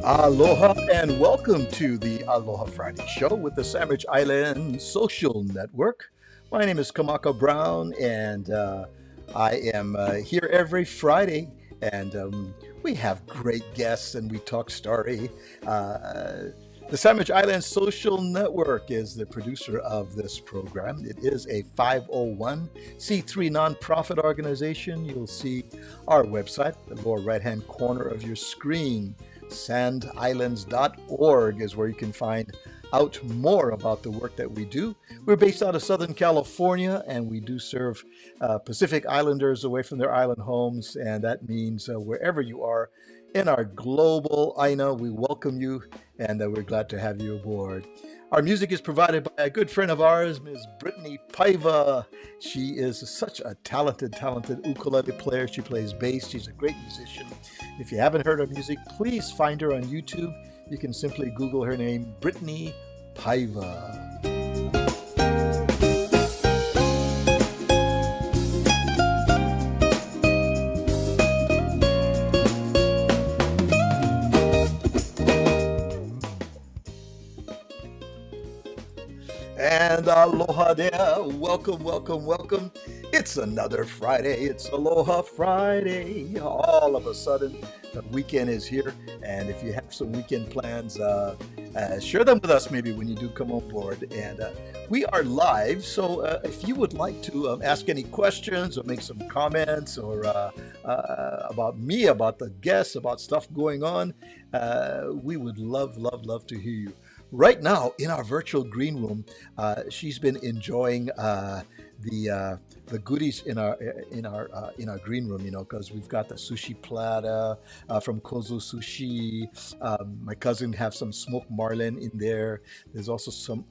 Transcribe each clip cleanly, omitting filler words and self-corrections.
Aloha and welcome to the Aloha Friday show with the Sandwich Island Social Network. My name is Kamaka Brown and I am here every Friday and we have great guests and we talk story. The Sandwich Island Social Network is the producer of this program. It is a 501c3 nonprofit organization. You'll see our website, the lower right hand corner of your screen. Sandislands.org is where you can find out more about the work that we do. We're based out of Southern California and we do serve Pacific Islanders away from their island homes. And that means wherever you are in our global INA, we welcome you and we're glad to have you aboard. Our music is provided by a good friend of ours, Ms. Brittany Paiva. She is such a talented ukulele player. She plays bass. She's a great musician. If you haven't heard her music, please find her on YouTube. You can simply Google her name, Brittany Paiva. And aloha there. Welcome. It's another Friday. It's Aloha Friday. All of a sudden, the weekend is here. And if you have some weekend plans, share them with us maybe when you do come on board. And we are live. So if you would like to ask any questions or make some comments or about me, about the guests, about stuff going on, we would love to hear you. Right now in our virtual green room, she's been enjoying the goodies in our green room, because we've got the sushi platter from Kozo Sushi. My cousin have some smoked marlin in there. There's also some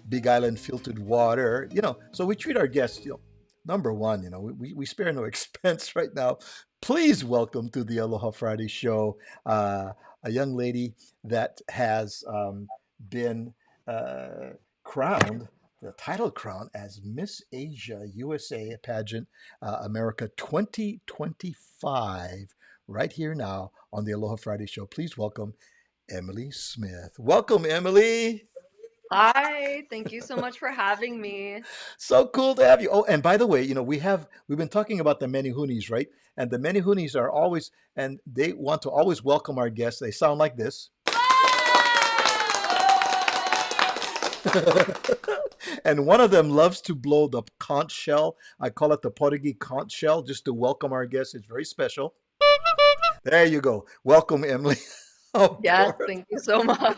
Big Island filtered water, So we treat our guests, number one, we spare no expense right now. Please welcome to the Aloha Friday show a young lady that has been crowned, the title crown as Miss Asia USA pageant America 2025 right here now on the Aloha Friday show. Please welcome Emily Smith. Welcome, Emily. Hi, thank you so much for having me. So cool to have you. Oh, and by the way, we've been talking about the Menihunis, right? And the Menihunis are always, and they want to always welcome our guests. They sound like this. And one of them loves to blow the conch shell. I call it the Portuguese conch shell, just to welcome our guests. It's very special. There you go. Welcome, Emily. Yes, thank you so much.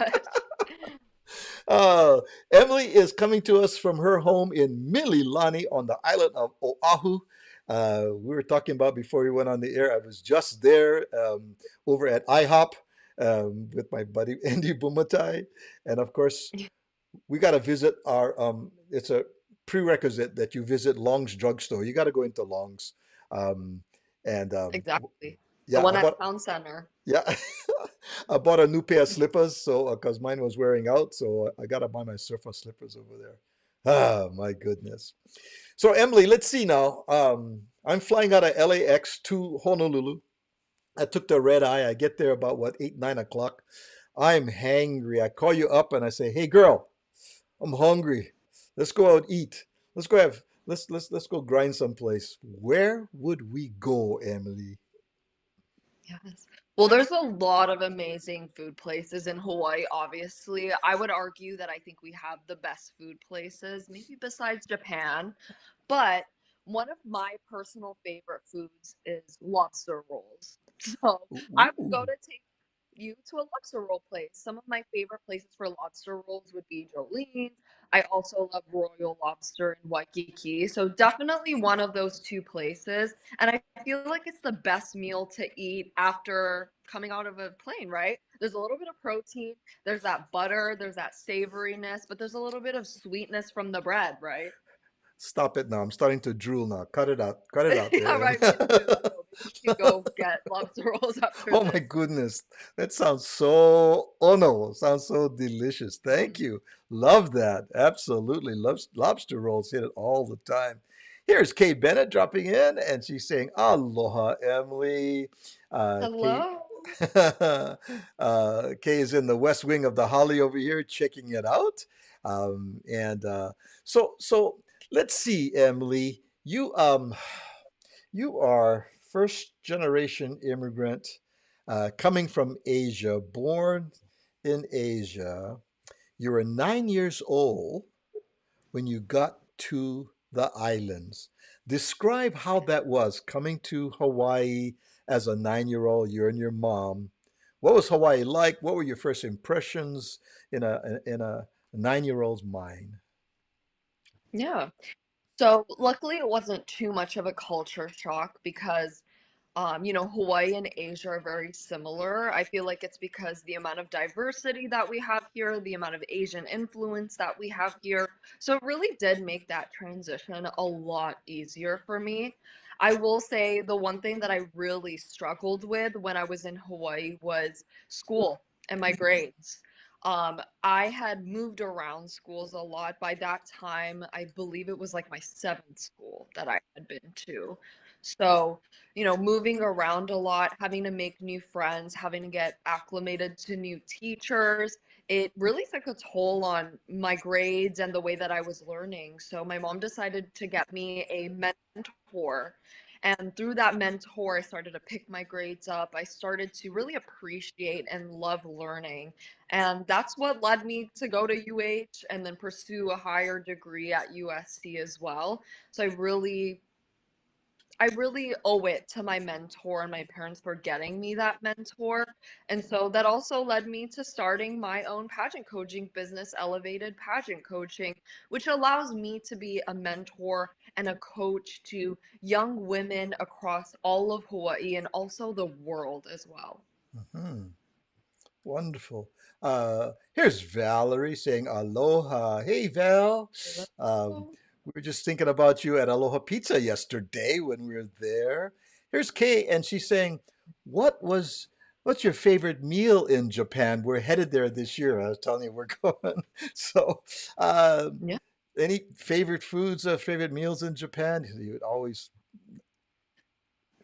Emily is coming to us from her home in Mililani on the island of Oahu. We were talking about before we went on the air. I was just there over at IHOP with my buddy Andy Bumatai. And of course, we got to visit our, it's a prerequisite that you visit Long's drugstore. You got to go into Long's. Exactly. Yeah, the one at Town Center. Yeah. I bought a new pair of slippers, so because mine was wearing out, so I got to buy my surfer slippers over there. Ah, my goodness. So Emily, let's see now. I'm flying out of LAX to Honolulu. I took the red eye. I get there about 8, 9 o'clock. I'm hangry. I call you up and I say, "Hey, girl, I'm hungry. Let's go out eat. Let's go grind someplace." Where would we go, Emily? Yes. Well, there's a lot of amazing food places in Hawaii, obviously. I would argue that I think we have the best food places, maybe besides Japan. But one of my personal favorite foods is lobster rolls. So I would go to take you to a lobster roll place. Some of my favorite places for lobster rolls would be Jolene's. I also love Royal Lobster in Waikiki. So definitely one of those two places. And I feel like it's the best meal to eat after coming out of a plane, right? There's a little bit of protein, there's that butter, there's that savoriness, but there's a little bit of sweetness from the bread, right? Stop it now. I'm starting to drool now. Cut it out. Cut it out there. Yeah, right. You go get lobster rolls after Oh this. my goodness. That sounds so, oh no, sounds so delicious. Thank you. Love that. Absolutely. Loves lobster rolls. Hit it all the time. Here's Kay Bennett dropping in and she's saying, "Aloha, Emily." Kay, Hello. Kay is in the west wing of the Holly over here, checking it out. And so let's see, Emily. You are first generation immigrant coming from Asia, born in Asia. You were 9 years old when you got to the islands. Describe how that was coming to Hawaii as a 9 year old, you and your mom. What was Hawaii like? What were your first impressions in a 9 year old's mind? Yeah. So luckily it wasn't too much of a culture shock because Hawaii and Asia are very similar. I feel like it's because the amount of diversity that we have here, the amount of Asian influence that we have here. So it really did make that transition a lot easier for me. I will say the one thing that I really struggled with when I was in Hawaii was school and my grades. I had moved around schools a lot. By that time, I believe it was like my seventh school that I had been to. So, moving around a lot, having to make new friends, having to get acclimated to new teachers, it really took a toll on my grades and the way that I was learning. So my mom decided to get me a mentor. And through that mentor, I started to pick my grades up. I started to really appreciate and love learning. And that's what led me to go to UH and then pursue a higher degree at USC as well. So I really owe it to my mentor and my parents for getting me that mentor. And so that also led me to starting my own pageant coaching business, Elevated Pageant Coaching, which allows me to be a mentor and a coach to young women across all of Hawaii and also the world as well. Mhm. Wonderful. Here's Valerie saying aloha. Hey, Val. Um, we were just thinking about you at Aloha Pizza yesterday when we were there. Here's Kay, and she's saying, what's your favorite meal in Japan? We're headed there this year. I was telling you we're going. So, um, Yeah. any favorite foods, favorite meals in Japan? You would always.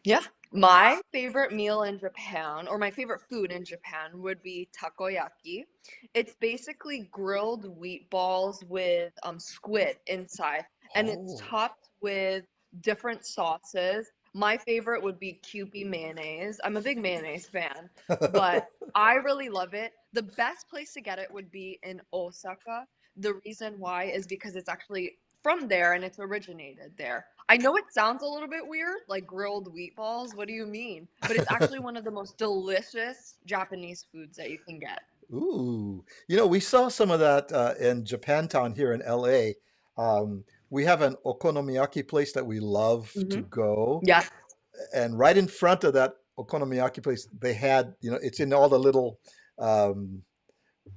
Yeah. My favorite meal in Japan, or my favorite food in Japan, would be takoyaki. It's basically grilled wheat balls with squid inside, and it's Oh. topped with different sauces. My favorite would be Kewpie mayonnaise. I'm a big mayonnaise fan, but I really love it. The best place to get it would be in Osaka. The reason why is because it's actually from there and it's originated there. I know it sounds a little bit weird, like grilled wheat balls. What do you mean? But it's actually one of the most delicious Japanese foods that you can get. Ooh, we saw some of that in Japantown here in LA. We have an okonomiyaki place that we love to Hmm. go, Yes, and right in front of that okonomiyaki place, they had, it's in all um,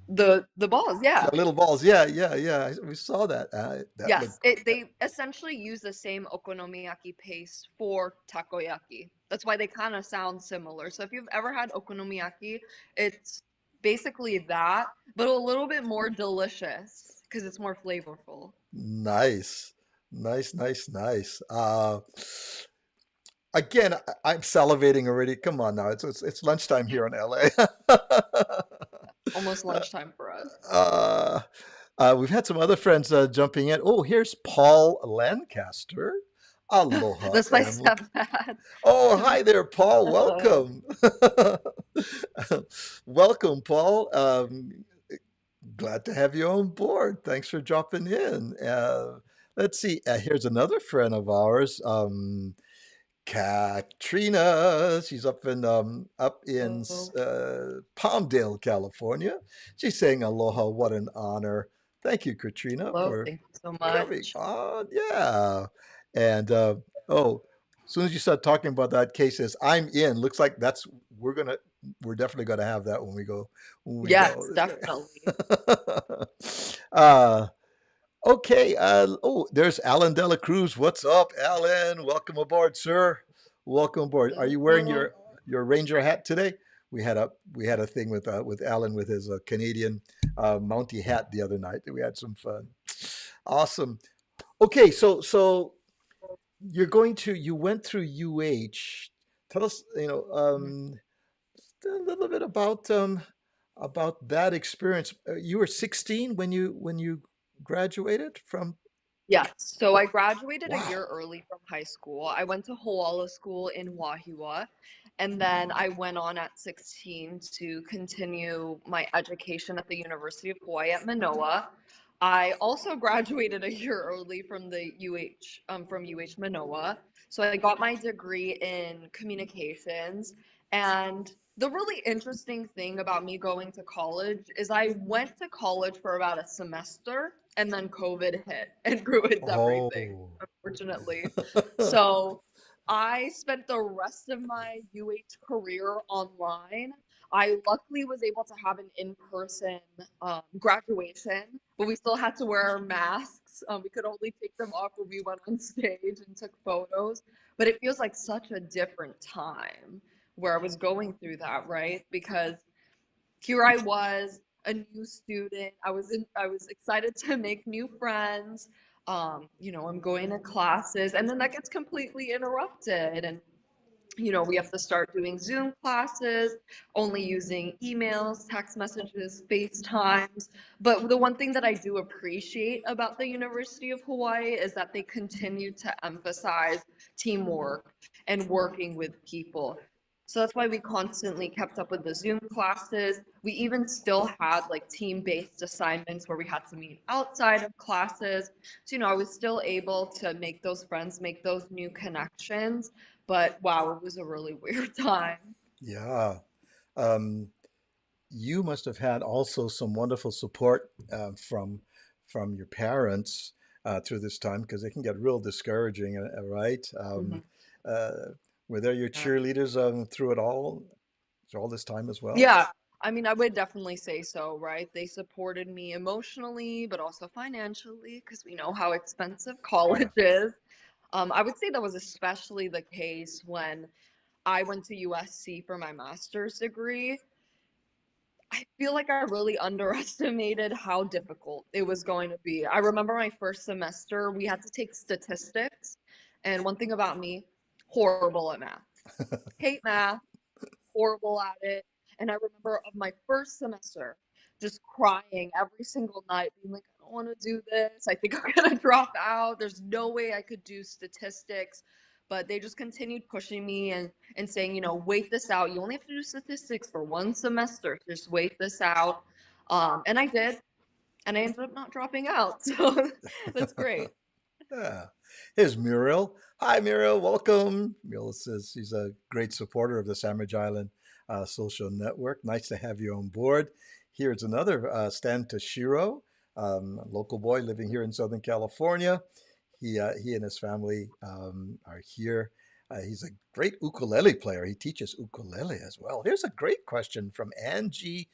the balls. the Yeah, little balls. Yeah, yeah, yeah. We saw that. That yes. looked. They essentially use the same okonomiyaki paste for takoyaki. That's why they kind of sound similar. So if you've ever had okonomiyaki, it's basically that, but a little bit more delicious because it's more flavorful. Nice, nice, nice, nice. Again, I'm salivating already. Come on now, it's lunchtime here in LA. Almost lunchtime for us. Uh, we've had some other friends jumping in. Oh, here's Paul Lancaster. Aloha, That's my Emily. stepdad. Oh, hi there, Paul. Hello. Welcome. Welcome, Paul. Glad to have you on board. Thanks for dropping in. Let's see. Here's another friend of ours. Katrina. She's up in Hello. Palmdale, California. She's saying aloha. What an honor. Thank you, Katrina, Hello. for Thank you so coming much. on. Yeah. And oh, as soon as you start talking about that case, says I'm in. Looks like we're definitely gonna have that when we go. Yes, definitely. uh, Okay. There's Alan Dela Cruz. What's up, Alan? Welcome aboard, sir. Welcome aboard. Are you wearing Hello. your Ranger hat today? We had a thing with Alan with his Canadian Mountie hat the other night. We had some fun. Awesome. Okay, so you went through UH. Tell us, Mhm. a little bit about that experience. You were 16 when you graduated from. Yes. So Oh, I graduated a wow. year early from high school. I went to Hawala School in Wahiwa, and then I went on at 16 to continue my education at the University of Hawaii at Manoa. I also graduated a year early from the from UH Manoa. So I got my degree in communications. And the really interesting thing about me going to college is I went to college for about a semester and then COVID hit and ruined everything, Oh. unfortunately. So I spent the rest of my UH career online. I luckily was able to have an in-person graduation, but we still had to wear our masks. We could only take them off when we went on stage and took photos. But it feels like such a different time where I was going through that, right? Because here I was, a new student. I was excited to make new friends. I'm going to classes, and then that gets completely interrupted. And we have to start doing Zoom classes, only using emails, text messages, FaceTimes. But the one thing that I do appreciate about the University of Hawaii is that they continue to emphasize teamwork and working with people. So that's why we constantly kept up with the Zoom classes. We even still had like team-based assignments where we had to meet outside of classes. So, I was still able to make those friends, make those new connections. But wow, it was a really weird time. Yeah. Um, you must have had also some wonderful support from your parents through this time because it can get real discouraging, right? Mhm. Uh, were there your Yeah. cheerleaders through all this time as well? Yeah. I mean, I would definitely say so, right? They supported me emotionally, but also financially, because we know how expensive college Yeah. is. I would say that was especially the case when I went to USC for my master's degree. I feel like I really underestimated how difficult it was going to be. I remember my first semester, we had to take statistics. And one thing about me, horrible at math. Hate math, horrible at it. And I remember of my first semester just crying every single night, being like, I don't want to do this. I think I'm going to drop out. There's no way I could do statistics. But they just continued pushing me and saying, wait this out. You only have to do statistics for one semester. Just wait this out. And I did. And I ended up not dropping out. So that's great. Yeah. Here's Muriel. Hi, Muriel. Welcome. Muriel says she's a great supporter of the Sandwich Island social network. Nice to have you on board. Here's another Stan Toshiro, a local boy living here in Southern California. He and his family are here. He's a great ukulele player. He teaches ukulele as well. Here's a great question from Angie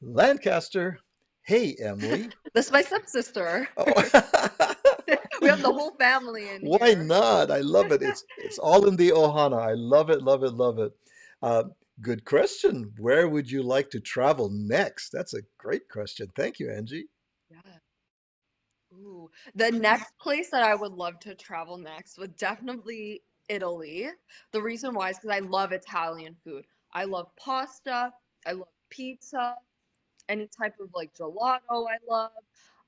Lancaster. Hey, Emily. That's my stepsister. Oh. We have the whole family in Why here. not? I love it. It's all in the ohana. I love it, love it, love it. Uh, Good question. Where would you like to travel next? That's a great question. Thank you, Angie. Yeah. Ooh. The next place that I would love to travel next would definitely Italy. The reason why is because I love Italian food. I love pasta. I love pizza. Any type of like gelato I love.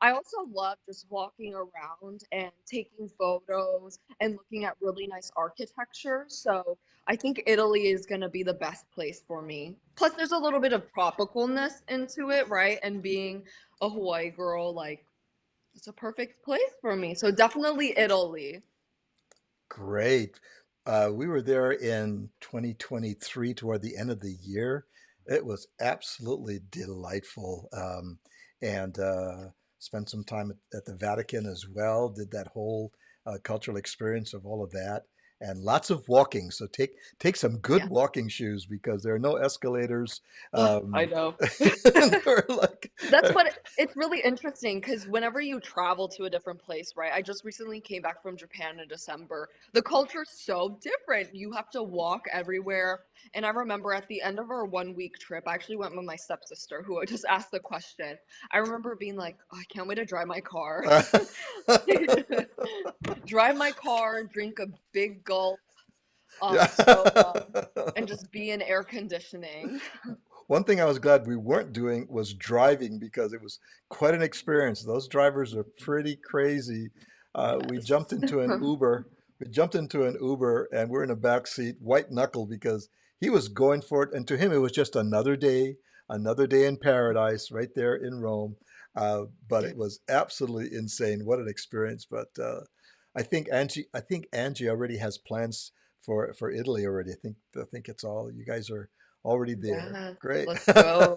I also love just walking around and taking photos and looking at really nice architecture. So I think Italy is going to be the best place for me. Plus, there's a little bit of tropicalness into it, right? And being a Hawaii girl, like, it's a perfect place for me. So definitely Italy. Great. We were there in 2023 toward the end of the year. It was absolutely delightful. And spent some time at the Vatican as well. Did that whole cultural experience of all of that. And lots of walking. So take some good Yes. walking shoes because there are no escalators. Ugh, I Um, know. and they're like, That's what it's really interesting because whenever you travel to a different place, right? I just recently came back from Japan in December. The culture's so different. You have to walk everywhere. And I remember at the end of our 1 week trip, I actually went with my stepsister who I just asked the question. I remember being like, oh, I can't wait to drive my car. Drive my car, drink a big gulp. Yeah. And just be in air conditioning. One thing I was glad we weren't doing was driving because it was quite an experience. Those drivers are pretty crazy. We jumped Yes. into an Uber. We jumped into an Uber and we're in the back seat, white knuckle, because he was going for it. And to him, it was just another day in paradise right there in Rome. But it was absolutely insane. What an experience. But I think Angie already has plans for Italy already. I think it's all, you guys are already there. Yeah, Great. let's go.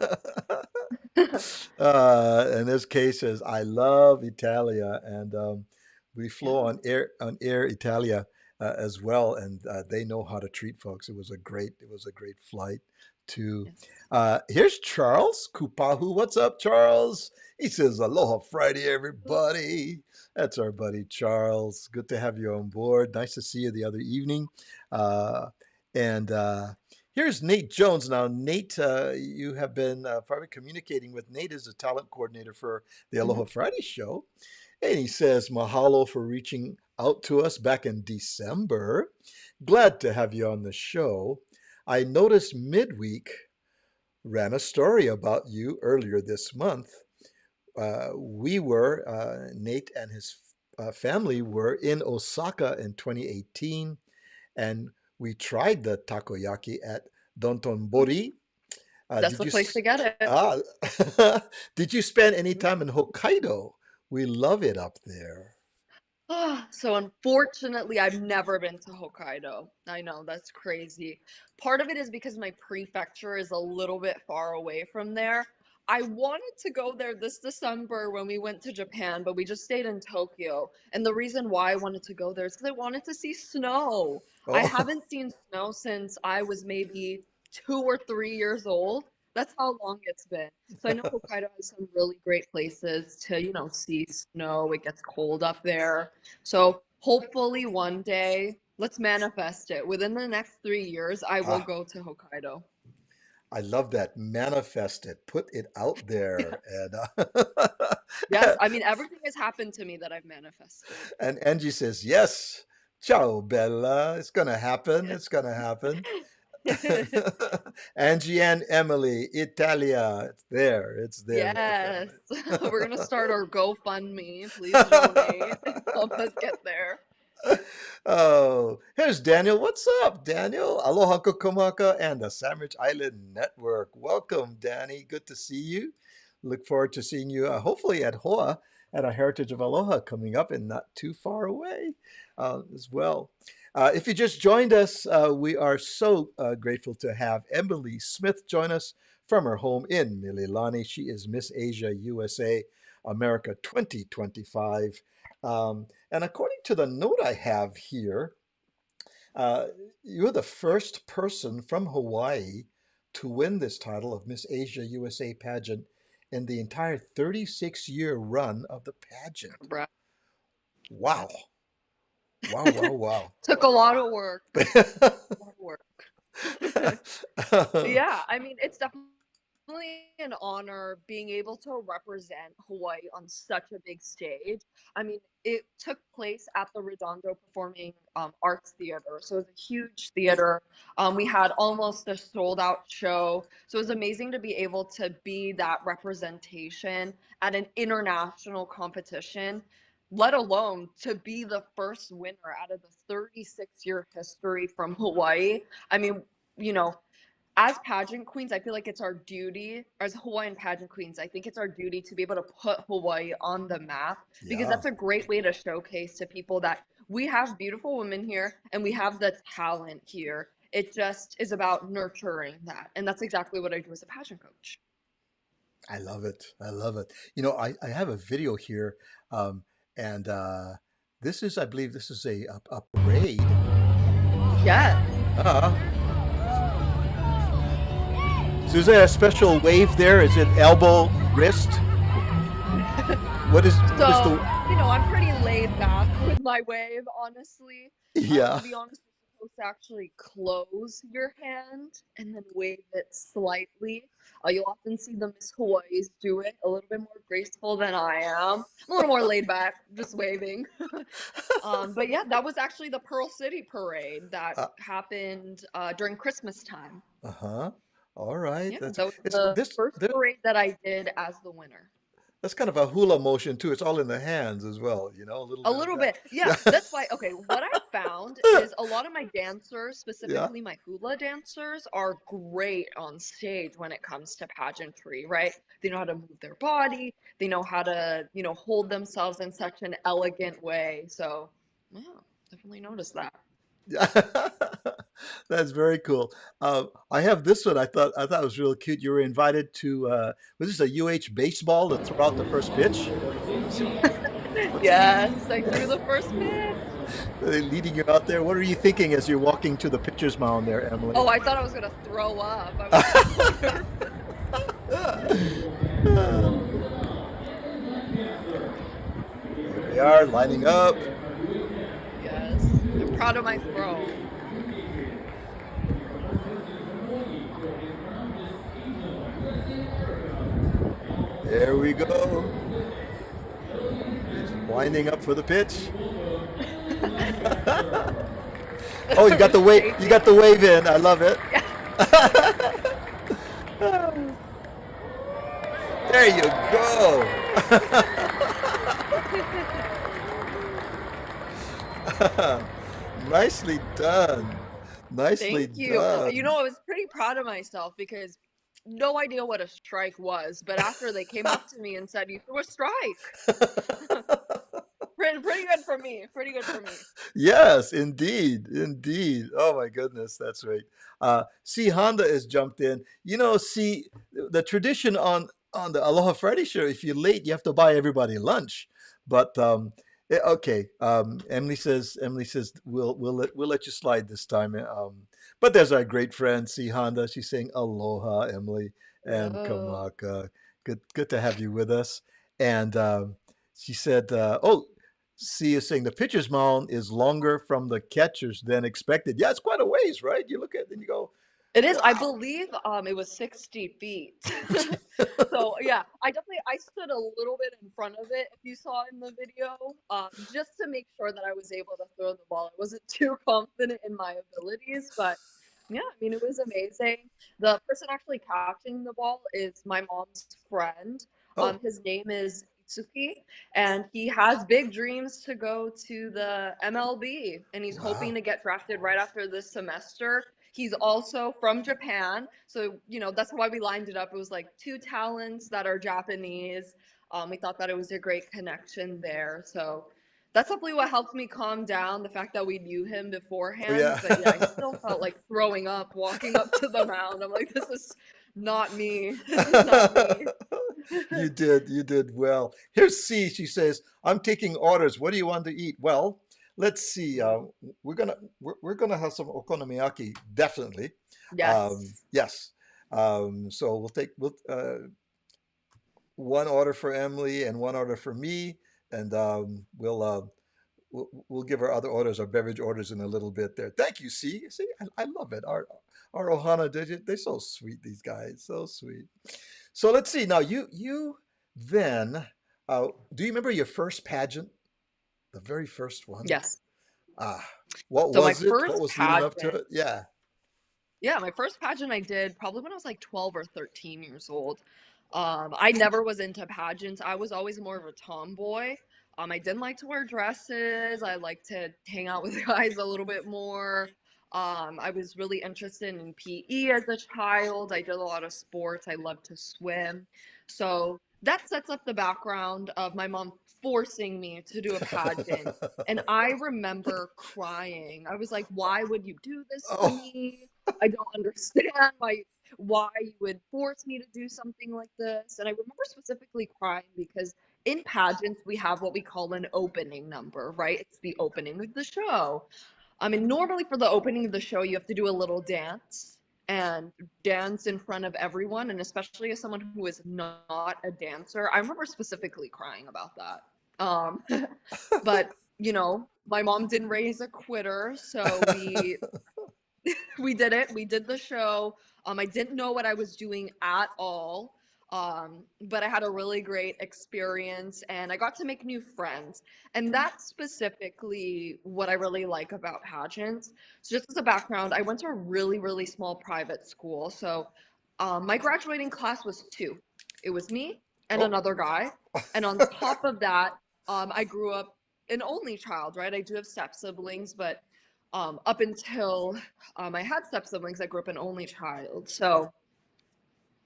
In this case says, I love Italia, and we flew Yeah. on Air Italia as well, and they know how to treat folks. It was a great flight too. Yes. Here's Charles Kupahu. What's up, Charles? He says, Aloha Friday, everybody. That's our buddy Charles. Good to have you on board. Nice to see you the other evening. Uh, and Here's Nate Jones. Now, Nate, you have been probably communicating with Nate as a talent coordinator for the Mhm. Aloha Friday show. And he says, Mahalo for reaching out to us back in December. Glad to have you on the show. I noticed midweek ran a story about you earlier this month. Nate and his family were in Osaka in 2018, and we tried the takoyaki at Dontonbori. That's Did the you place to get it. ah, did you spend any time in Hokkaido? We love it up there. So unfortunately, I've never been to Hokkaido. I know that's crazy. Part of it is because my prefecture is a little bit far away from there. I wanted to go there this December when we went to Japan, but we just stayed in Tokyo. And the reason why I wanted to go there is because I wanted to see snow. I Oh, haven't seen snow since I was maybe 2 or 3 years old. That's how long it's been. So I know Hokkaido has some really great places to, see snow. It gets cold up there. So hopefully one day, let's manifest it. Within the next 3 years, I will ah, go to Hokkaido. I love that. Manifest it. Put it out there. Yes. Yes. And I mean, everything has happened to me that I've manifested. and Angie says, "Yes, ciao, Bella. It's gonna happen. It's gonna happen." Angie and Emily, Italia. It's there. It's there with the Yes. family. We're going to start our GoFundMe. Please donate. Help us get there. Oh, here's Daniel. What's up, Daniel? Aloha Kukumaka and the Sandwich Island Network. Welcome, Danny. Good to see you. Look forward to seeing you, hopefully at Hoa at a Heritage of Aloha coming up and not too far away as well. If you just joined us, we are so grateful to have Emily Smith join us from her home in Mililani. She is Miss Asia USA America 2025. And according to the note I have here, uh, you're the first person from Hawaii to win this title of Miss Asia USA pageant in the entire 36-year run of the pageant. Correct. Wow. Wow, wow, wow. Took a lot of work. A lot of work. Yeah, I mean, it's definitely an honor being able to represent Hawaii on such a big stage. I mean, it took place at the Redondo Performing Arts Theater, so it was a huge theater. We had almost a sold out show, so it was amazing to be able to be that representation at an international competition, let alone to be the first winner out of the 36-year history from Hawaii. I mean, you know, as pageant queens, I feel like it's our duty, as Hawaiian pageant queens, I think it's our duty to be able to put Hawaii on the map, because Yeah, that's a great way to showcase to people that we have beautiful women here and we have the talent here. It just is about nurturing that. And that's exactly what I do as a pageant coach. I love it. I love it. You know, I have a video here, um, and I believe this is a parade. Yes. Uh, so is there a special wave there? Is it elbow, wrist? What is So, the? I'm pretty laid back with my wave, honestly. Yeah. To be honest, supposed to actually close your hand and then wave it slightly. You'll often see the Miss Hawaii's do it a little bit more graceful than I am. I'm a little more laid back, just waving. But yeah, that was actually the Pearl City Parade that Uh, happened during Christmas time. uh-huh. All right. Yeah, That's that was it's the this first this parade that I did as the winner. that's kind of a hula motion too. It's all in the hands as well, a little A bit of little that. bit. Yeah, that's why. Okay, what I found is a lot of my dancers, Yeah. specifically my hula dancers, are great on stage when it comes to pageantry, right? They know how to move their body, they know how to, hold themselves in such an elegant way. So, yeah, definitely noticed that. Yeah. That's very cool. I have this one. I thought it was real cute. You were invited to was this a UH baseball to throw out the first pitch? So, what's Yes, I threw the first pitch. they leading you out there? What are you thinking as you're walking to the pitcher's mound there, Emily? Oh, I thought I was gonna throw up. I was so nervous. There they are, lining up. Yes, I'm proud of my throw. There we go. He's winding up for the pitch. Oh, you got the wave. You Shaking. got the wave in. I love it. Yeah. There you go. Nicely done. Nicely Thank you. done. I was pretty proud of myself because no idea what a strike was, but after they came up to me and said, "You threw a strike," pretty good for me. Pretty good for me. Yes, indeed, indeed. Oh my goodness, that's right. See, Honda has jumped in. See, the tradition on the Aloha Friday show, if you're late, you have to buy everybody lunch. But okay, Emily says we'll let you slide this time. But there's our great friend, see Honda. She's saying aloha, Emily and Oh, Kamaka. Good to have you with us. And she said, "Oh." C is saying the pitcher's mound is longer from the catcher's than expected. Yeah, it's quite a ways, right? You look at it and you go, it is. I wow. believe it was 60 feet. So yeah, I stood a little bit in front of it if you saw in the video, just to make sure that I was able to throw the ball. I wasn't too confident in my abilities, but yeah, I mean it was amazing. The person actually catching the ball is my mom's friend. Oh, His name is Itsuki, and he has big dreams to go to the MLB, and he's hoping wow. to get drafted right after this semester. He's also from Japan, so that's why we lined it up. It was like two talents that are Japanese. We thought that it was a great connection there, so that's definitely what helped me calm down, the fact that we knew him Oh, beforehand. yeah. But yeah, I still felt like throwing up walking up to the mound. I'm like, this is not me. This is not me. You did well. Here's C. She says, "I'm taking orders. What do you want to eat?" Well, let's see. We're gonna have some okonomiyaki, definitely. Yes. Yes. So we'll take one order for Emily and one order for me, and we'll give our other orders, our beverage orders, in a little bit there. Thank you, C. See, I love it. Our Ohana digit, they're so sweet. These guys, so sweet. So let's see. Now you then do you remember your first pageant, the very first one? Yes. Ah, what So my was it? What first was leading up to pageant, it? Yeah. yeah, my first pageant I did probably when I was like 12 or 13 years old. I never was into pageants. I was always more of a tomboy. I didn't like to wear dresses. I like to hang out with guys a little bit more. I was really interested in PE as a child. I did a lot of sports. I loved to swim. So that sets up the background of my mom forcing me to do a pageant. And I remember crying. I was like, why would you do this to Oh. me? I don't understand why you would force me to do something like this. And I remember specifically crying because in pageants we have what we call an opening number, right? It's the opening of the show. I mean, normally for the opening of the show, you have to do a little dance and dance in front of everyone, and especially as someone who is not a dancer, I remember specifically crying about that. Um, but my mom didn't raise a quitter, so we did it. We did the show. I didn't know what I was doing at all. But I had a really great experience and I got to make new friends. And that's specifically what I really like about pageants. So, just as a background, I went to a really, really small private school. So, my graduating class was two. It was me and Oh, another guy. And on top of that, I grew up an only child, right? I do have step siblings, but up until I had step siblings, I grew up an only child. So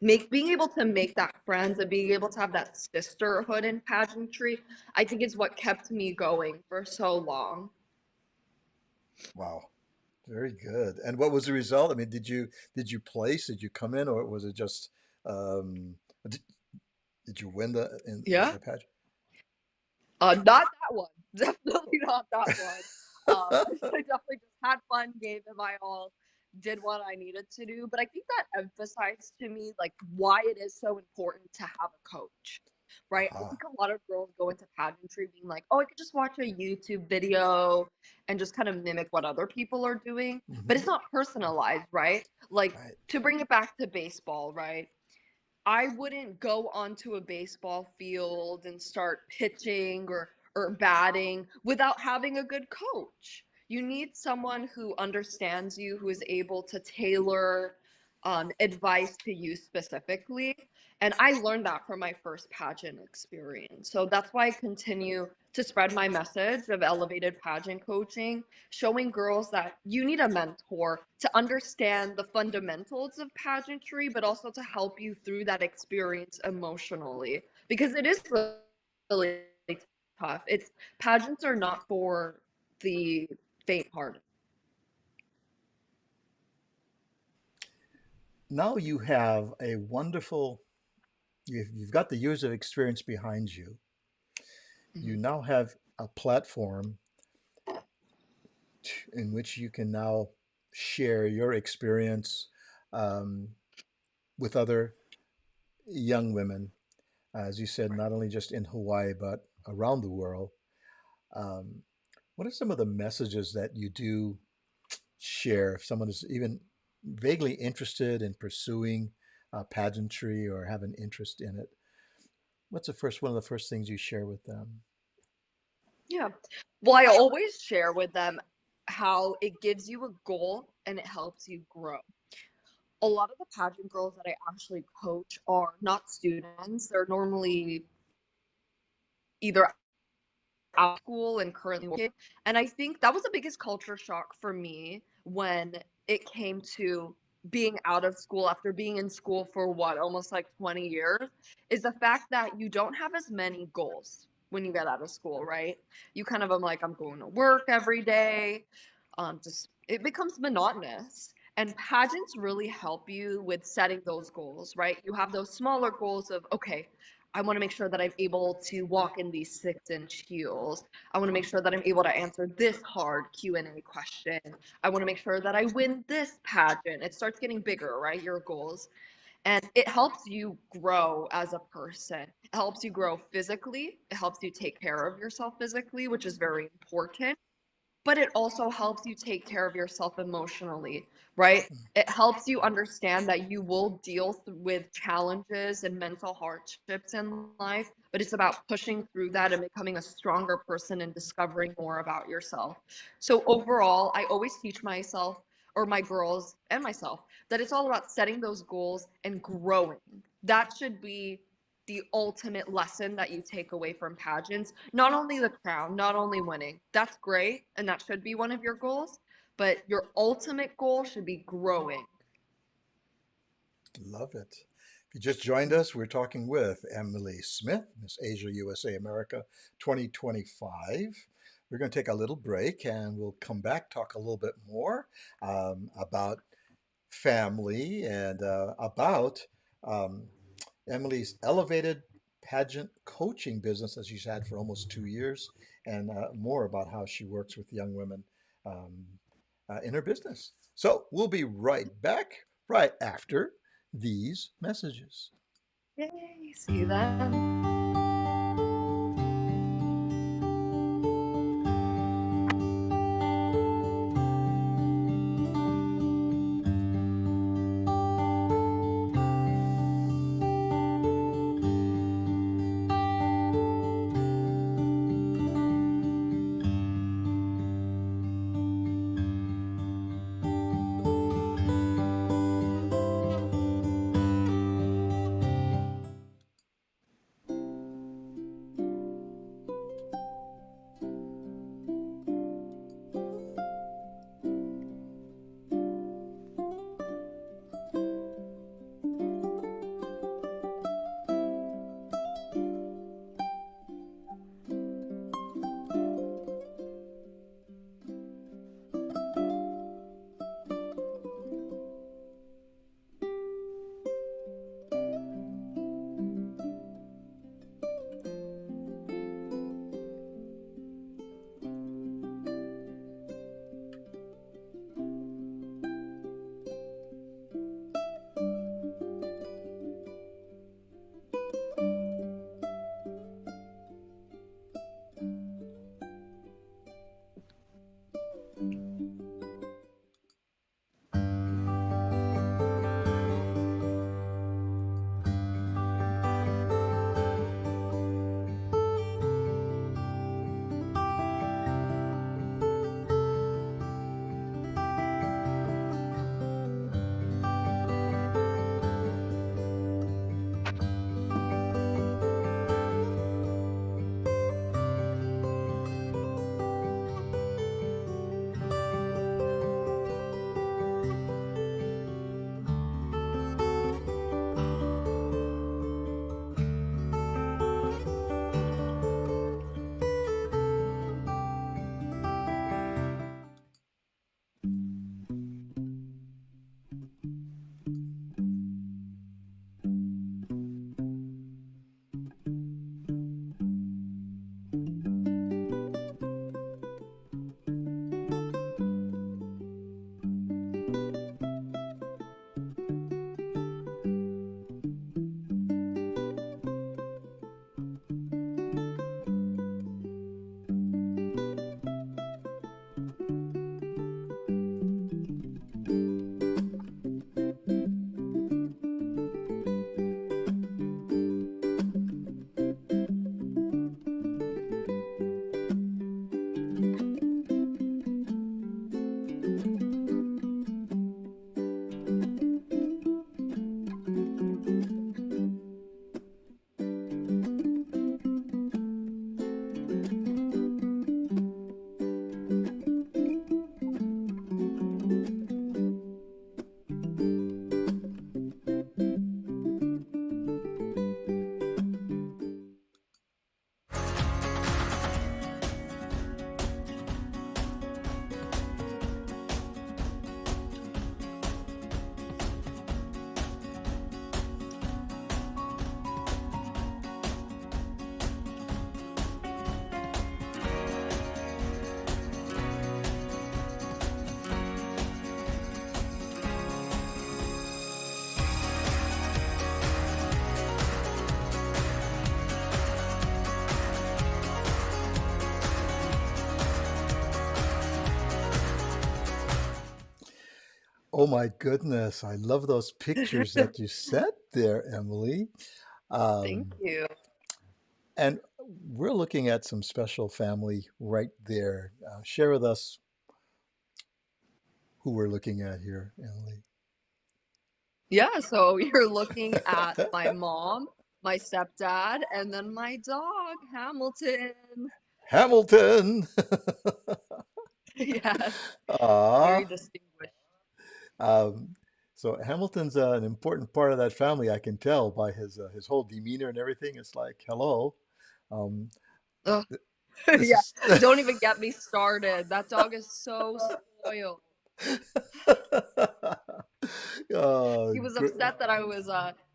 being able to make that friends and being able to have that sisterhood in pageantry, I think is what kept me going for so long. wow. Very good. And what was the result? I mean, did you place? Did you come in, or was it just um, did, did you win Yeah. the pageant? Not that one. Definitely not that one. I definitely just had fun, gave it my all, did what I needed to do. But I think that emphasized to me like why it is so important to have a coach. Right? I Ah, think a lot of girls go into pageantry being like, oh, I could just watch a YouTube video and just kind of mimic what other people are doing. But hmm, it's not personalized, right? Like right. to bring it back to baseball, right? I wouldn't go onto a baseball field and start pitching or batting without having a good coach. You need someone who understands you, who is able to tailor advice to you specifically. And I learned that from my first pageant experience. So that's why I continue to spread my message of elevated pageant coaching, showing girls that you need a mentor to understand the fundamentals of pageantry, but also to help you through that experience emotionally. Because it is really tough. It's pageants are not for the faint-hearted. Now you have a wonderful. You've got the years of experience behind you. You Mhm. now have a platform in which you can now share your experience um, with other young women, as you said, not only just in Hawaii, but around the world. Um, what are some of the messages that you do share if someone is even vaguely interested in pursuing pageantry or have an interest in it? What's the first one of the first things you share with them? Yeah. Well, I always share with them how it gives you a goal and it helps you grow. A lot of the pageant girls that I actually coach are not students. They're normally either out of school and currently working. And I think that was the biggest culture shock for me when it came to being out of school after being in school for what, almost like 20 years, is the fact that you don't have as many goals when you get out of school, right? You kind of am like, I'm going to work every day. Just it becomes monotonous. And pageants really help you with setting those goals, right? You have those smaller goals of, okay, I want to make sure that I'm able to walk in these 6-inch heels. I want to make sure that I'm able to answer this hard Q&A question. I want to make sure that I win this pageant. It starts getting bigger, right? Your goals. And it helps you grow as a person. It helps you grow physically. It helps you take care of yourself physically, which is very important, but it also helps you take care of yourself emotionally, right? It helps you understand that you will deal with challenges and mental hardships in life, but it's about pushing through that and becoming a stronger person and discovering more about yourself. So, overall, I always teach myself or my girls and myself that it's all about setting those goals and growing. That should be the ultimate lesson that you take away from pageants. Not only the crown, not only winning. That's great, and that should be one of your goals, but your ultimate goal should be growing. Love it. If you just joined us, we're talking with Emily Smith, Miss Asia USA America 2025. We're going to take a little break and we'll come back, talk a little bit more about family and about um, Emily's elevated pageant coaching business that she's had for almost 2 years, and more about how she works with young women um, in her business. So we'll be right back right after these messages. Yay, see you then. Oh my goodness. I love those pictures that you sent there, Emily. Thank Um, you. and we're looking at some special family right there. Share with us who we're looking at here, Emily. Yeah, so you're looking at my mom, my stepdad, and then my dog, Hamilton. Hamilton. Yes, very Ah. distinguished. Um, so Hamilton's an important part of that family. I can tell by his whole demeanor and everything. It's like, hello. Um, Ugh. th- this Yeah, is don't even get me started. That dog is so spoiled. He was Gr- upset that I was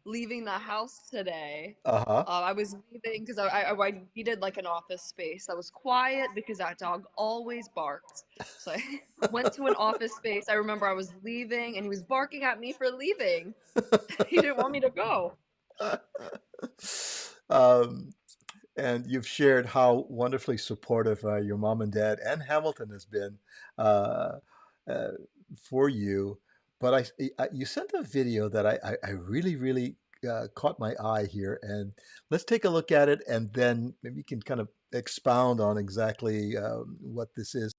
leaving the house today. uh-huh. I was leaving because I needed like an office space that was quiet because that dog always barks. So I went to an office space. I remember I was leaving and he was barking at me for leaving. He didn't want me to go. um, and you've shared how wonderfully supportive your mom and dad and Hamilton has been uh, uh, for you. But you sent a video that I really, really caught my eye here, and let's take a look at it, and then maybe you can kind of expound on exactly what this is.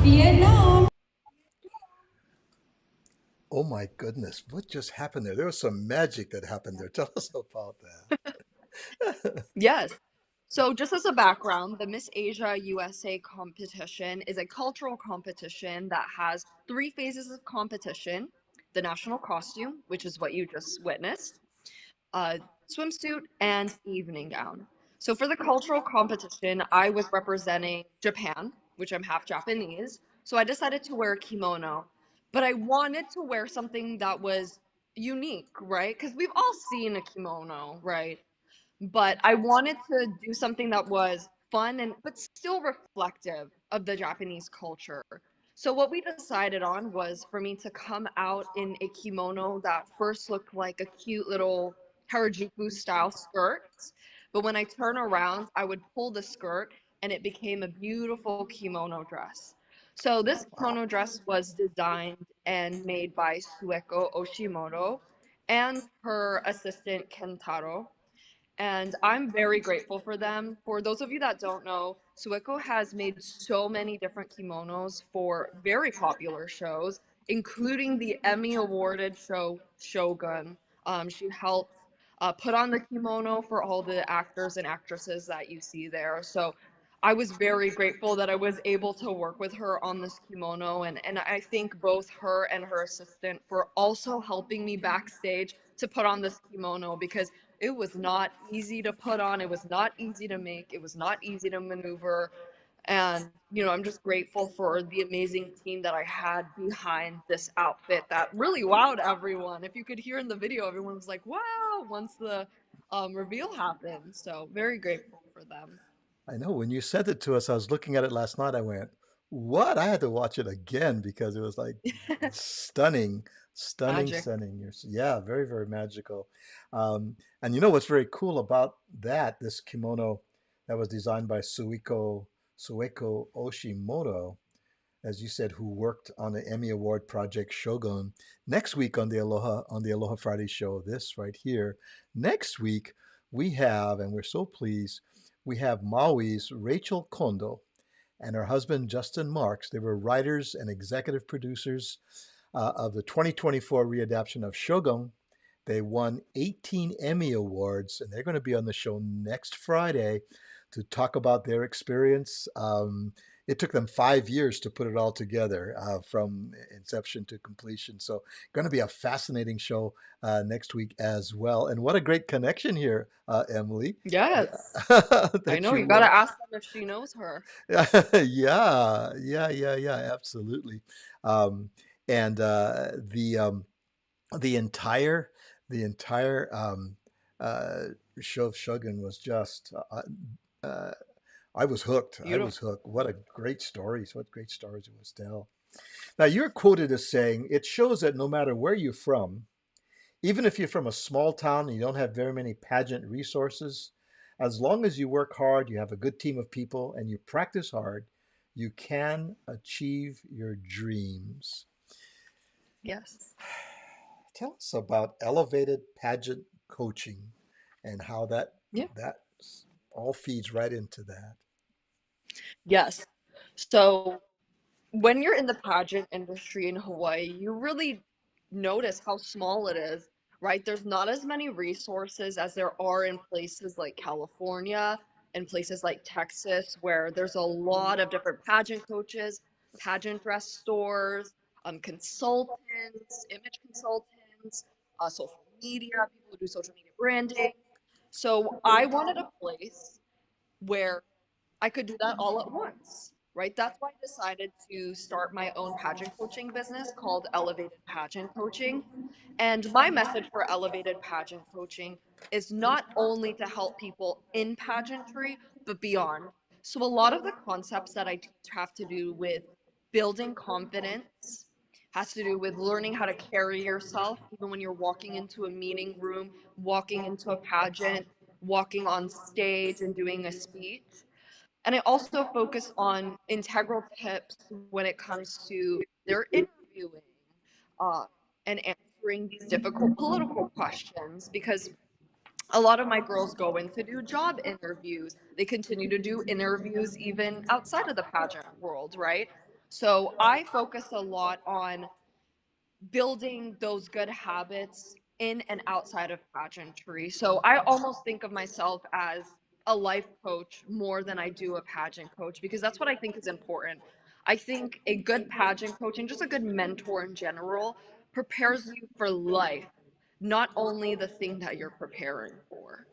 Vietnam. Oh my goodness, what just happened there? There was some magic that happened there. Tell us about that. Yes. So, just as a background, the Miss Asia USA competition is a cultural competition that has three phases of competition: the national costume, which is what you just witnessed, uh, swimsuit, and evening gown. So, for the cultural competition, I was representing Japan, which I'm half Japanese. So, I decided to wear a kimono, but I wanted to wear something that was unique, right? Because we've all seen a kimono, right? But I wanted to do something that was fun and but still reflective of the Japanese culture. So what we decided on was for me to come out in a kimono that first looked like a cute little Harajuku style skirt, but when I turn around, I would pull the skirt and it became a beautiful kimono dress. So this Wow. kimono dress was designed and made by Sueko Oshimoto and her assistant Kentaro, and I'm very grateful for them. For those of you that don't know, Sueko has made so many different kimonos for very popular shows, including the Emmy awarded show Shogun. She helped put on the kimono for all the actors and actresses that you see there. So I was very grateful that I was able to work with her on this kimono, and I thank both her and her assistant for also helping me backstage to put on this kimono because it was not easy to put on, it was not easy to make, it was not easy to maneuver. And I'm just grateful for the amazing team that I had behind this outfit that really wowed everyone. If you could hear in the video, everyone was like, wow, once the reveal happened. So very grateful for them. I know when you sent it to us, I was looking at it last night. I went, "What?" I had to watch it again because it was like stunning, stunning, Magic. stunning. Yeah, very, very magical. And you know what's very cool about that? This kimono that was designed by Sueko Oshimoto, as you said, who worked on the Emmy Award project Shogun. Next week on the Aloha Friday show, this right here. Next week we have, and we're so pleased, we have Maui's Rachel Kondo and her husband Justin Marks. They were writers and executive producers of the 2024 readaptation of Shogun. They won 18 Emmy Awards, and they're going to be on the show next Friday to talk about their experience. It took them 5 years to put it all together from inception to completion. So, going to be a fascinating show next week as well. And what a great connection here, Emily, Yes. I that know. You you. got to ask them if she knows her. Yeah, absolutely. Um, and the entire the entire show of Shogun was just uh, I was hooked. I was Beautiful. hooked. What a great stories! What great stories it was tell. Now you're quoted as saying it shows that no matter where you're from, even if you're from a small town and you don't have very many pageant resources, as long as you work hard, you have a good team of people, and you practice hard, you can achieve your dreams. Yes. Tell us about elevated pageant coaching and how Yeah. that all feeds right into that. Yes. So when you're in the pageant industry in Hawaii, you really notice how small it is, right? There's not as many resources as there are in places like California and places like Texas, where there's a lot of different pageant coaches, pageant dress stores, consultants, image consultants, social media, people who do social media branding. So I wanted a place where I could do that all at once, right? That's why I decided to start my own pageant coaching business called Elevated Pageant Coaching. And my message for Elevated Pageant Coaching is not only to help people in pageantry, but beyond. So, a lot of the concepts that I teach have to do with building confidence, has to do with learning how to carry yourself, even when you're walking into a meeting room, walking into a pageant, walking on stage, and doing a speech. And I also focus on integral tips when it comes to their interviewing uh, and answering these difficult political questions, because a lot of my girls go in to do job interviews. They continue to do interviews even outside of the pageant world, right? So I focus a lot on building those good habits in and outside of pageantry. So I almost think of myself as a life coach more than I do a pageant coach, because that's what I think is important. I think a good pageant coach and just a good mentor in general prepares you for life, not only the thing that you're preparing for.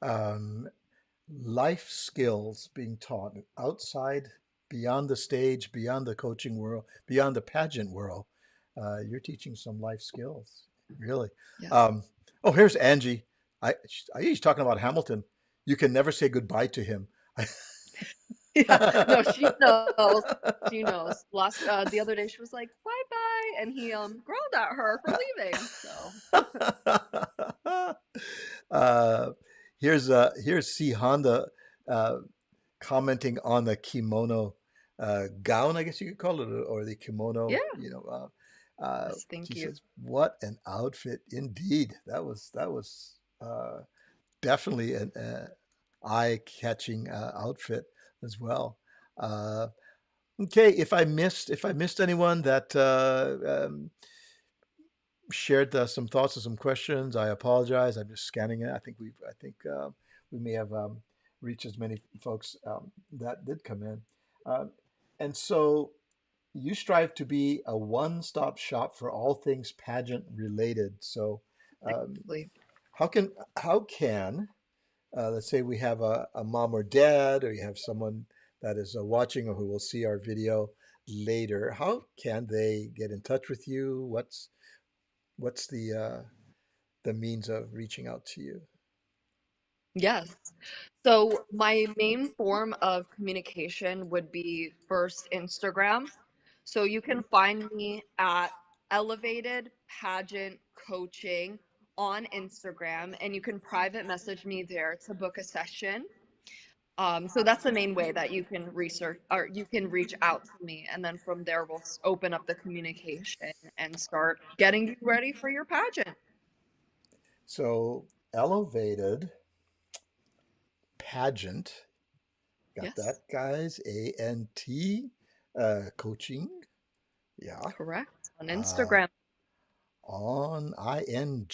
Um, Life skills being taught outside, beyond the stage, beyond the coaching world, beyond the pageant world. You're teaching some life skills, really. Yes. Um, oh, here's Angie. He's talking about Hamilton. You can never say goodbye to him. Yeah. No, she knows. She knows. Last the other day she was like, "Bye bye," and he growled at her for leaving. So uh, here's C Honda uh, commenting on the kimono gown, I guess you could call it, or the yeah. kimono. Yes, thank She you. says, "What an outfit, indeed! That was definitely an eye-catching outfit as well." Uh, okay, if I missed anyone that shared some thoughts and some questions. I apologize. I'm just scanning it. I think we may have reached as many folks that did come in. Um, and so you strive to be a one-stop shop for all things pageant related. So um, Exactly. how can how can let's say we have a mom or dad, or you have someone that is watching or who will see our video later. How can they get in touch with you? What's the means of reaching out to you? Yes. So my main form of communication would be first Instagram. So you can find me at Elevated Pageant Coaching on Instagram, and you can private message me there to book a session. So that's the main way that you can research or you can reach out to me, and then from there we'll open up the communication and start getting you ready for your pageant. So, elevated pageant, got Yes. that, guys? ANT coaching. Yeah. Correct. On Uh, Instagram. on ing.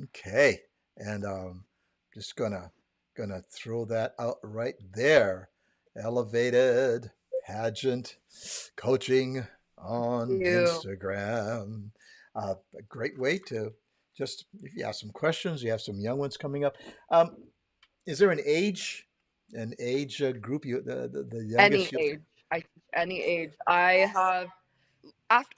Okay. And just gonna throw that out right there. Elevated pageant coaching on You. Instagram. A great way to just if you have some questions, you have some young ones coming up. Um, is there an age group you the Any youngest you? age. I teach any age. I have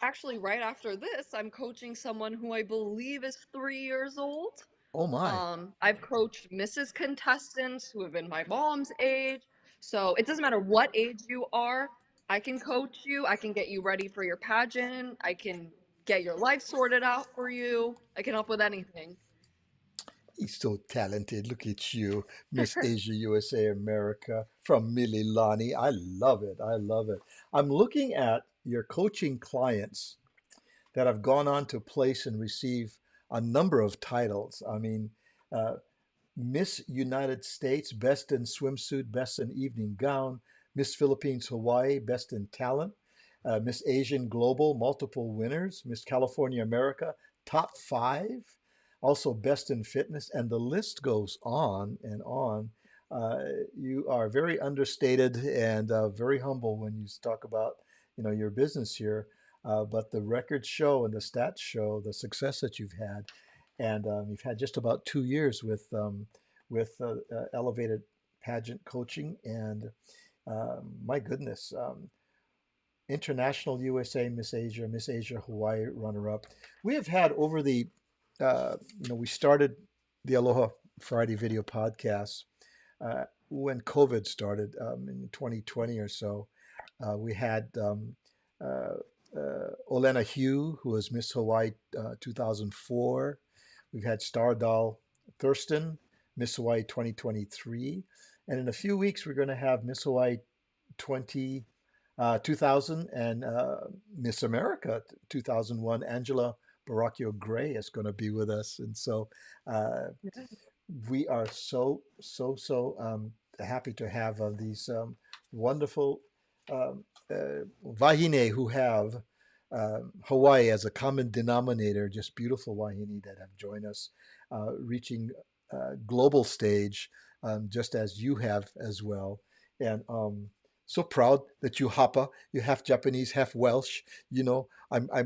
actually right after this, I'm coaching someone who I believe is 3 years old. Oh my! I've coached Mrs. Contestants who have been my mom's age. So it doesn't matter what age you are. I can coach you. I can get you ready for your pageant. I can get your life sorted out for you. I can help with anything. He's so talented. Look at you, Miss Asia USA America from Mililani. I love it. I love it. I'm looking at your coaching clients that have gone on to place and receive a number of titles. I mean, uh, Miss United States, Best in Swimsuit, Best in Evening Gown, Miss Philippines Hawaii, Best in Talent, Miss Asian Global, multiple winners, Miss California America, top five, also Best in Fitness, and the list goes on and on. Uh, you are very understated and very humble when you talk about your business here, but the records show and the stats show the success that you've had, and you've had just about 2 years with elevated pageant coaching, and my goodness, international USA, Miss Asia Hawaii runner-up. We have had over the, we started the Aloha Friday video podcast when COVID started in 2020 or so. We had Olena Hugh, who was Miss Hawaii 2004. We've had Stardoll Thurston, Miss Hawaii 2023. And in a few weeks, we're going to have Miss Hawaii 20, 2000 and Miss America 2001. Angela Baracchio Gray is going to be with us. And so uh, we are so happy to have these wonderful wahine who have Hawaii as a common denominator, just beautiful wahine that have joined us, reaching global stage, just as you have as well. And so proud that you Hapa, you half Japanese, half Welsh. You know, I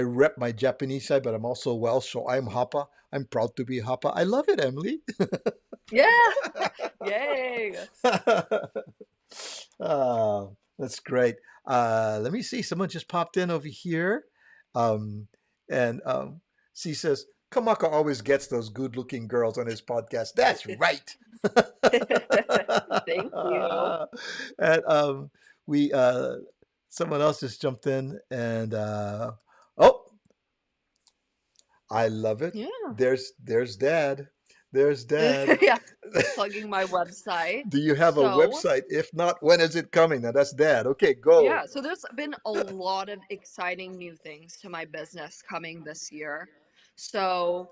rep my Japanese side, but I'm also Welsh, so I'm Hapa. I'm proud to be Hapa. I love it, Emily. Yeah. Yay. That's great. Let me see. Someone just popped in over here. Um, and she says, Kamaka always gets those good looking girls on his podcast. That's right. Thank you. And we someone else just jumped in and oh, I love it. Yeah. There's dad. There's dad. Yeah. Plugging my website. Do you have a So, website? If not, when is it coming? Now that's dad. Okay, go. yeah, so there's been a lot of exciting new things to my business coming this year. So,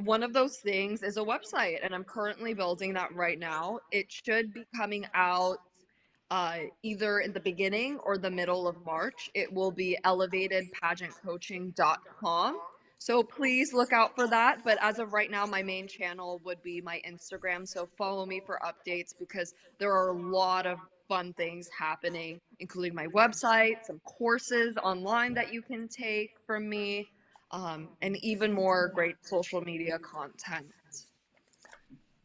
one of those things is a website, and I'm currently building that right now. It should be coming out either in the beginning or the middle of March. It will be elevatedpageantcoaching.com. So please look out for that. But as of right now, my main channel would be my Instagram. So follow me for updates because there are a lot of fun things happening, including my website, some courses online that you can take from me, and even more great social media content.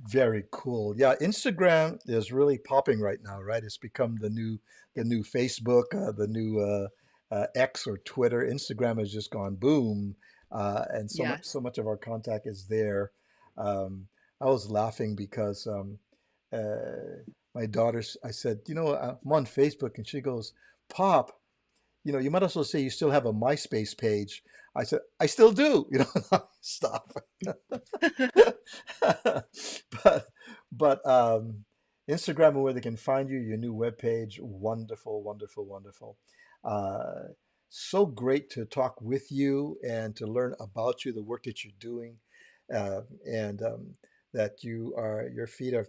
Very cool. Yeah, Instagram is really popping right now, right? It's become the new Facebook, the new X or Twitter. Instagram has just gone boom, and so Yes. much of our contact is there. I was laughing because my daughter's. I said, I'm on Facebook, and she goes, "Pop, you might as well say you still have a MySpace page." I said, "I still do." Stop. but Instagram and where they can find you, your new webpage, wonderful, wonderful, wonderful. Uh, so great to talk with you and to learn about you, the work that you're doing, and that your feet are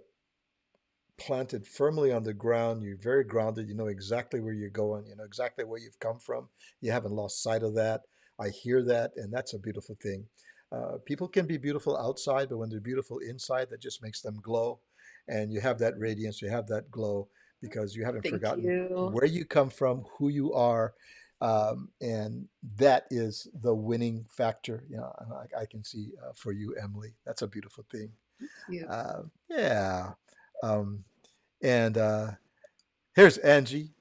planted firmly on the ground. You're very grounded. You know exactly where you're going. You know exactly where you've come from. You haven't lost sight of that. I hear that, and that's a beautiful thing. People can be beautiful outside, but when they're beautiful inside, that just makes them glow. And you have that radiance, you have that glow because you haven't Thank forgotten you. where you come from, who you are, and that is the winning factor. You know, and I can see for you, Emily. That's a beautiful thing. Thank you. Yeah. Um, and here's Angie.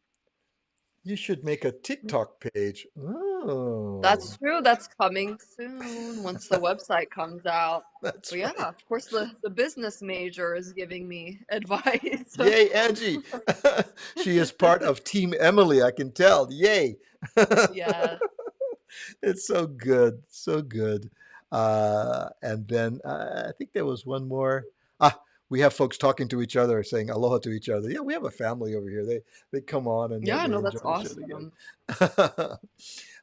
You should make a TikTok page. Oh, That's true. That's coming soon once the website comes out. that's But yeah, right. of course, the business major is giving me advice. Yay, Angie. She is part of Team Emily, I can tell. Yay. Yes. It's so good. So good. And then I think there was one more. Ah, we have folks talking to each other, saying aloha to each other. Yeah, we have a family over here. They come on and Yeah, they no, enjoy that's the show together.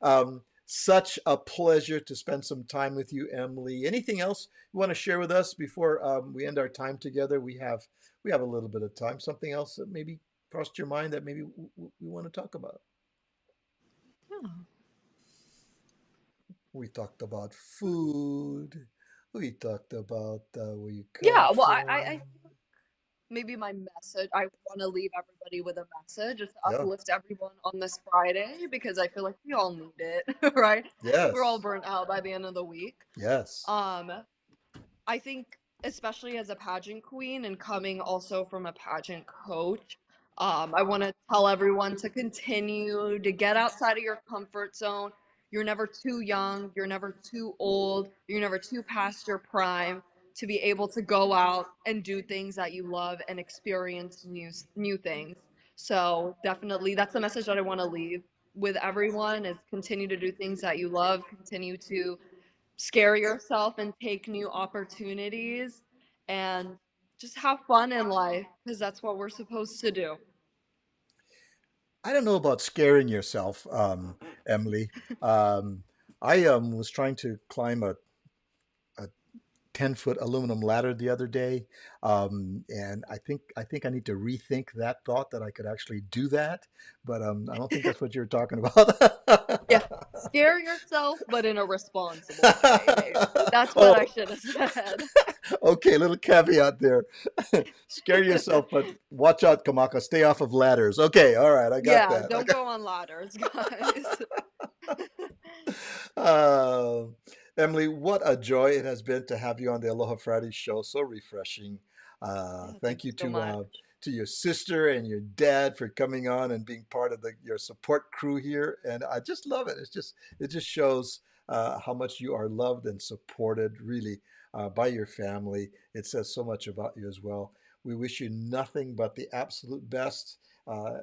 awesome. Such a pleasure to spend some time with you, Emily. Anything else you want to share with us before we end our time together? We have a little bit of time. Something else that maybe crossed your mind that maybe we want to talk about? Yeah. We talked about food. We talked about where you come Yeah, well, I from. maybe my message, I want to leave everybody with a message, just to Yeah. uplift everyone on this Friday because I feel like we all need it, right? We're all Yes. burnt out by the end of the week. Yes. Um, I think, especially as a pageant queen and coming also from a pageant coach, I want to tell everyone to continue to get outside of your comfort zone. You're never too young, you're never too old, you're never too past your prime to be able to go out and do things that you love and experience new things. So definitely that's the message that I want to leave with everyone is continue to do things that you love, continue to scare yourself and take new opportunities and just have fun in life because that's what we're supposed to do. I don't know about scaring yourself, Emily. Um, I was trying to climb a 10-foot aluminum ladder the other day, and I think I need to rethink that thought that I could actually do that. But I don't think that's what you're talking Yeah, about. scare yourself, but in a responsible way, maybe. That's what I Oh, should have said. okay, little caveat there. Scare yourself, but watch out, Kamaka. Stay off of ladders. Okay, all right, I got Yeah, that. don't go on ladders, guys. Uh, Emily, what a joy it has been to have you on the Aloha Friday show. So refreshing. Yeah, thank Thank you you so much. to your sister and your dad for coming on and being part of your support crew here. And I just love it. It just shows how much you are loved and supported, really, by your family. It says so much about you as well. We wish you nothing but the absolute best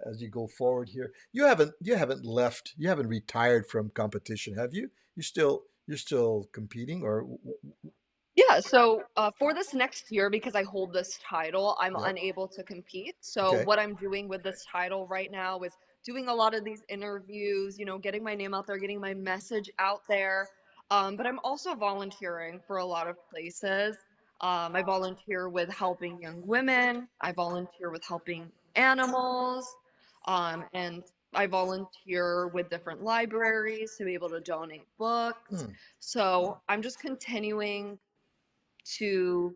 as you go forward here. You haven't left. You haven't retired from competition, have you? You're still competing, or Yeah, so for this next year, because I hold this title, I'm yeah. unable to compete. So Okay. what I'm doing with this title right now is doing a lot of these interviews, getting my name out there, getting my message out there. But I'm also volunteering for a lot of places. I volunteer with helping young women. I volunteer with helping animals. And I volunteer with different libraries to be able to donate books. Hmm. So I'm just continuing to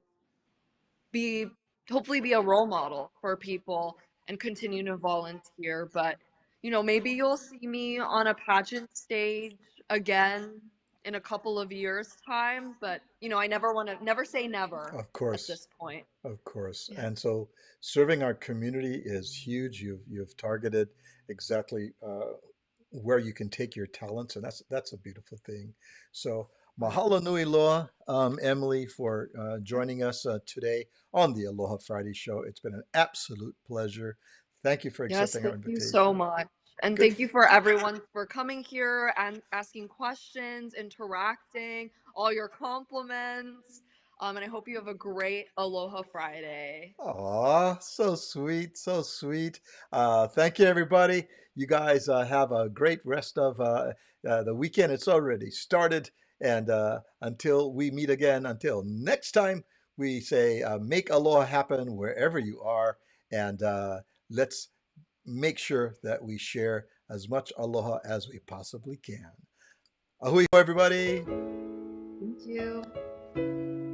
be hopefully be a role model for people and continue to volunteer. But maybe you'll see me on a pageant stage again in a couple of years time, but I never say never Of at course. this point. Of course. Yeah. And so serving our community is huge. You've targeted exactly where you can take your talents, and that's a beautiful thing. So Right. mahalo nui loa, Emily, for joining us today on the Aloha Friday show. It's been an absolute pleasure. Thank you for Yes, accepting our thank you so invitation. much. And Good. thank you for everyone for coming here and asking questions, interacting, all your compliments. And I hope you have a great Aloha Friday. Aw, so sweet, so sweet. Thank you, everybody. You guys have a great rest of the weekend. It's already started. And until we meet again, until next time, we say make aloha happen wherever you are. And let's make sure that we share as much aloha as we possibly can. Ahui, everybody. Thank you.